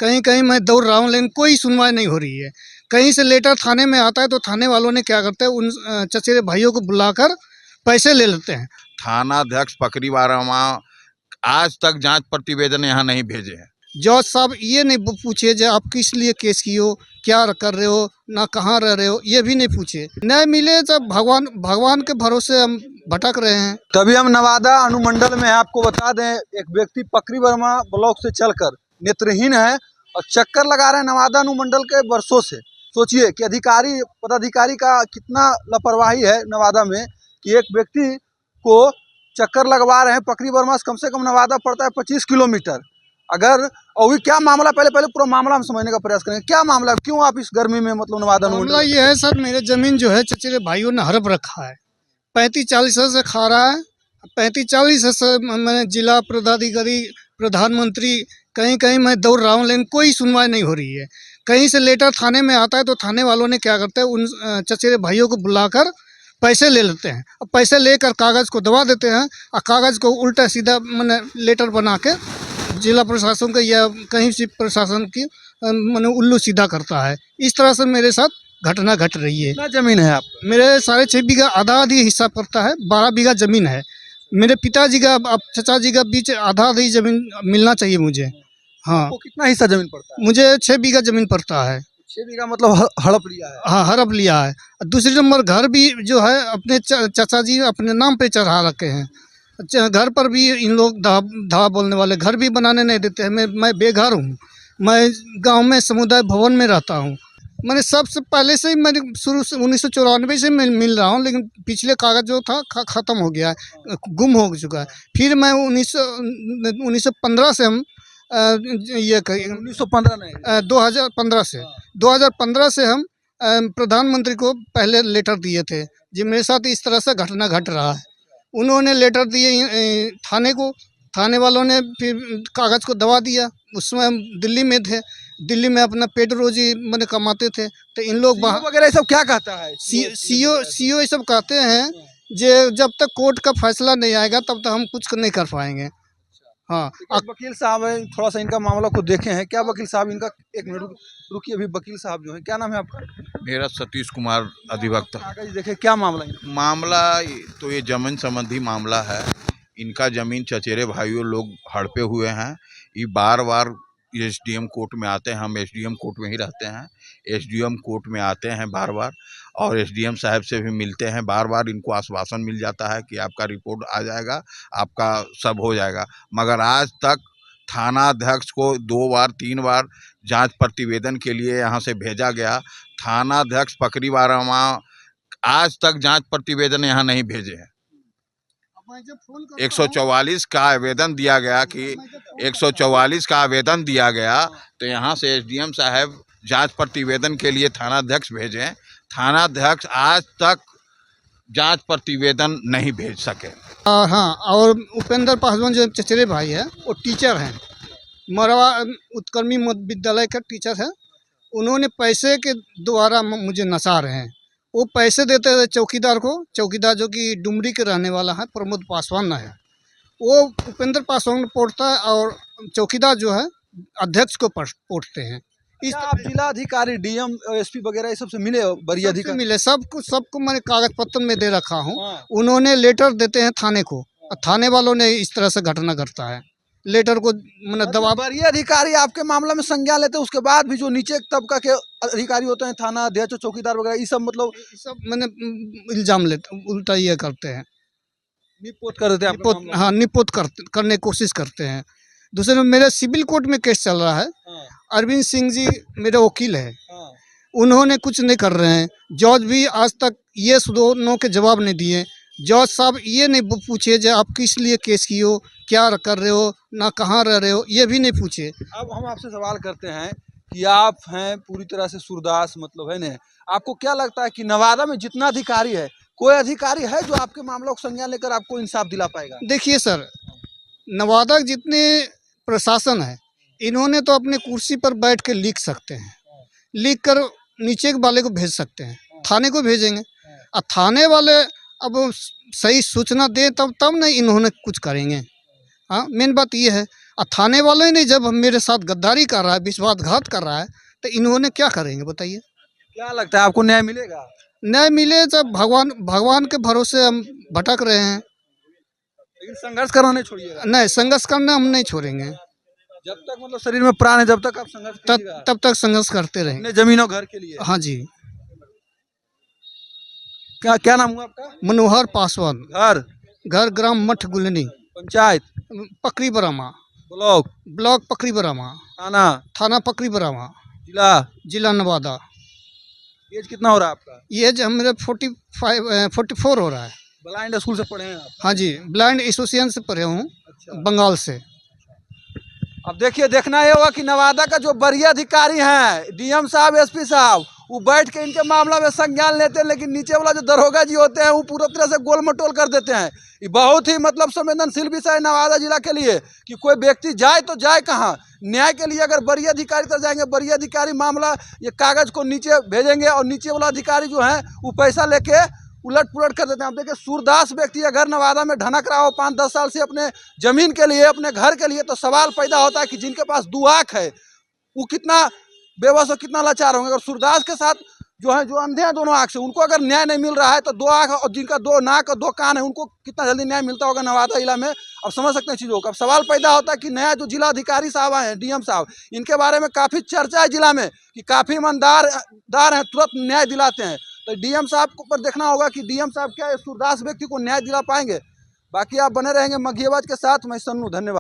कहीं कहीं मैं दौड़ रहा हूँ लेकिन कोई सुनवाई नहीं हो रही है। कहीं से लेटर थाने में आता है तो थाने वालों ने क्या करते हैं, उन चचेरे भाइयों को बुलाकर पैसे ले लेते हैं। थानाध्यक्ष पकड़ी वारामा आज तक जांच प्रतिवेदन यहाँ नहीं भेजे हैं। जज साहब ये नहीं पूछे जो आप किस लिए केस किए हो, क्या कर रहे हो, ना कहाँ रह रहे हो, ये भी नहीं पूछे। नहीं मिले जब भगवान के भरोसे हम भटक रहे हैं। तभी हम नवादा अनुमंडल में हैं। आपको बता दें, एक व्यक्ति पकड़ी वर्मा ब्लॉक से चलकर नेत्रहीन है और चक्कर लगा रहे हैं नवादा अनुमंडल के वर्षों से। सोचिए कि अधिकारी पदाधिकारी का कितना लापरवाही है नवादा में कि एक व्यक्ति को चक्कर लगवा रहे हैं। पकड़ी वर्मा से कम नवादा पड़ता है 25 किलोमीटर। अगर और क्या मामला, पहले पूरा मामला हम समझने का प्रयास करेंगे। क्या मामला, क्यों आप इस गर्मी में मतलब नवादा मामला ये है सर, मेरे जमीन जो है चचेरे भाइयों ने हड़प रखा है। 35-40 से खा रहा है। 35-40 से मैंने जिला पदाधिकारी, प्रधानमंत्री, कहीं कहीं मैं दौड़ रहा हूँ लेकिन कोई सुनवाई नहीं हो रही है। कहीं से लेटर थाने में आता है तो थाने वालों ने क्या करते हैं, उन चचेरे भाइयों को बुलाकर पैसे ले लेते हैं। अब पैसे लेकर कागज़ को दबा देते हैं और कागज़ को उल्टा सीधा मैंने लेटर बना के जिला प्रशासन का या कहीं से प्रशासन की मैंने उल्लू सीधा करता है। इस तरह से मेरे साथ घटना घट रही है। कितना जमीन है आप? मेरे 6.5 बीघा, आधा हिस्सा पड़ता है, 12 बीघा जमीन है। मेरे पिताजी का, अब चचा जी का बीच आधी जमीन मिलना चाहिए मुझे। हाँ, आपको कितना हिस्सा जमीन पड़ता है? मुझे 6 बीघा जमीन पड़ता है। 6 बीघा मतलब हड़प लिया है? हाँ, हड़प लिया है। दूसरी नंबर घर भी जो है अपने चाचा जी अपने नाम पे चढ़ा रखे हैं। घर पर भी इन लोग धावा बोलने वाले, घर भी बनाने नहीं देते हैं। मैं बेघर हूँ। मैं गांव में समुदाय भवन में रहता हूँ। मैंने सबसे पहले से ही मैंने शुरू से 1994 से मिल रहा हूँ, लेकिन पिछले कागज जो था ख़त्म हो गया है, गुम हो चुका है। फिर मैं 1915 से हम ये 1915 नहीं 2015 से हम प्रधानमंत्री को पहले लेटर दिए थे जी मेरे साथ इस तरह से घटना घट रहा है। उन्होंने लेटर दिए थाने को, थाने वालों ने फिर कागज़ को दबा दिया। उसमें हम दिल्ली में थे, दिल्ली में अपना पेट रोजी मैंने कमाते थे। तो इन लोग वगैरह सब क्या कहता है? सीओ ये सब कहते हैं जे जब तक कोर्ट का फैसला नहीं आएगा तब तक हम कुछ नहीं कर पाएंगे। हाँ, वकील साहब है, थोड़ा सा इनका मामला को देखे हैं क्या वकील साहब? इनका एक मिनट रुकिए। अभी वकील साहब जो है, क्या नाम है आपका? मेरा सतीश कुमार अधिवक्ता। कागज देखे, क्या मामला है? मामला तो ये जमीन संबंधी मामला है। इनका जमीन चचेरे भाइयों लोग हड़पे हुए हैं। ये बार बार एसडीएम कोर्ट में आते हैं। हम एसडीएम कोर्ट में ही रहते हैं। एसडीएम कोर्ट में आते हैं बार बार और एसडीएम साहब से भी मिलते हैं। बार बार इनको आश्वासन मिल जाता है कि आपका रिपोर्ट आ जाएगा, आपका सब हो जाएगा। मगर आज तक थानाध्यक्ष को 2 बार 3 बार जांच प्रतिवेदन के लिए यहाँ से भेजा गया। थानाध्यक्ष पकड़ी वारामा आज तक जांच प्रतिवेदन यहाँ नहीं भेजे हैं। 144 का आवेदन दिया गया कि 144 का आवेदन दिया गया तो यहाँ से एसडीएम साहब जांच प्रतिवेदन के लिए थानाध्यक्ष भेजें। थानाध्यक्ष आज तक जांच प्रतिवेदन नहीं भेज सके। हाँ, और उपेंद्र पासवान जो चचेरे भाई है वो टीचर हैं, मरवा उत्क्रमी मध्य विद्यालय का टीचर है। उन्होंने पैसे के द्वारा मुझे नसा रहे हैं। वो पैसे देते थे चौकीदार को, चौकीदार जो कि डुमरी के रहने वाला है, प्रमोद पासवान है। वो उपेंद्र पासवान पोड़ता है और चौकीदार जो है अध्यक्ष को पोड़ते हैं। इस आप जिला अधिकारी, डीएम, एसपी वगैरह ये सबसे मिले? बड़ी अधिकारी मिले, सबको मैंने कागज पत्र में दे रखा हूँ। उन्होंने लेटर देते हैं थाने को, थाने वालों ने इस तरह से घटना घटता है। लेटर को मैंने दबा, बड़ी अधिकारी आपके मामला में संज्ञान लेते हैं, उसके बाद भी जो नीचे तबका के अधिकारी होते हैं, थाना अध्यक्ष, चौकीदार वगैरह, ये सब मतलब सब मैंने इल्जाम लेते, उल्टा ये करते हैं, निपोत कर देते हैं। हाँ, निपोत करने की कोशिश करते हैं। दूसरे में मेरे सिविल कोर्ट में केस चल रहा है। अरविंद सिंह जी मेरे वकील है। उन्होंने कुछ नहीं कर रहे हैं। जज भी आज तक ये नो के जवाब नहीं दिए। जज साहब ये नहीं पूछे जो आप किस लिए केस किए हो, क्या कर रहे हो, ना कहाँ रह रहे हो, ये भी नहीं पूछे। अब हम आपसे सवाल करते हैं कि आप हैं पूरी तरह से सूरदास, मतलब है ना, आपको क्या लगता है कि नवादा में जितना अधिकारी है, कोई अधिकारी है जो आपके मामलों को संज्ञान लेकर आपको इंसाफ दिला पाएगा? देखिए सर, नवादा जितने प्रशासन है, इन्होंने तो अपने कुर्सी पर बैठ के लिख सकते हैं, लिख कर नीचे वाले को भेज सकते हैं, थाने को भेजेंगे। और थाने वाले अब सही सूचना दें तब नहीं इन्होंने कुछ करेंगे। हाँ, मेन बात ये है। और थाने वाले ने जब मेरे साथ गद्दारी कर रहा है, विश्वासघात कर रहा है, तो इन्होंने क्या करेंगे बताइए। क्या लगता है आपको न्याय मिलेगा? न्याय मिले जब भगवान के भरोसे हम भटक रहे हैं। लेकिन संघर्ष करना नहीं छोड़िएगा। नहीं, संघर्ष करना हम नहीं छोड़ेंगे। जब तक मतलब शरीर में प्राण है जब तक आप संघर्ष कीजिएगा। तब तक संघर्ष करते रहेंगे। अपने जमीन और घर के लिए। हाँ जी। क्या क्या नाम हुआ आपका? मनोहर पासवान। घर ग्राम मठ गुलनी, पंचायत, पकरी बरामा, ब्लॉक, पकरी बरामा, थाना पकरी बरामा, जिला नवादा। एज कितना हो रहा है आपका? ये जो मेरे 44 हो रहा है। ब्लाइंड स्कूल से पढ़े हैं आप? हाँ जी, ब्लाइंड एसोसिएशन से पढ़े हूँ। अच्छा। बंगाल से। अब देखिए, देखना ये होगा कि नवादा का जो वरीय अधिकारी हैं, डीएम साहब, एसपी साहब, वो बैठ के इनके मामला में संज्ञान लेते हैं, लेकिन नीचे वाला जो दरोगा जी होते हैं वो पूरी तरह से गोल मटोल कर देते हैं। ये बहुत ही मतलब संवेदनशील विषय है नवादा जिला के लिए कि कोई व्यक्ति जाए तो जाए कहाँ। न्याय के लिए अगर वरीय अधिकारी तक जाएंगे, वरीय अधिकारी मामला ये कागज को नीचे भेजेंगे और नीचे वाला अधिकारी जो है वो पैसा लेके उलट पुलट कर देते हैं। आप देखिए, सूरदास व्यक्ति अगर नवादा में ढनक रहा हो 5-10 साल से अपने जमीन के लिए, अपने घर के लिए, तो सवाल पैदा होता है कि जिनके पास 2 आँख है वो कितना बेबस और कितना लाचार होंगे। अगर सूरदास के साथ जो है, जो अंधे हैं दोनों आँख से, उनको अगर न्याय नहीं मिल रहा है, तो 2 आँख और जिनका 2 नाक और 2 कान है उनको कितना जल्दी न्याय मिलता होगा नवादा जिला में। अब समझ सकते हैं चीज़ों को। अब सवाल पैदा होता है कि नया जो जिला अधिकारी साहब आए हैं, डीएम साहब, इनके बारे में काफ़ी चर्चा है जिला में कि काफ़ी ईमानदार हैं, तुरंत न्याय दिलाते हैं। तो डीएम साहब को पर देखना होगा कि डीएम साहब क्या सूरदास व्यक्ति को न्याय दिला पाएंगे। बाकी आप बने रहेंगे मघियाबाज के साथ। मैं सन्नू, धन्यवाद।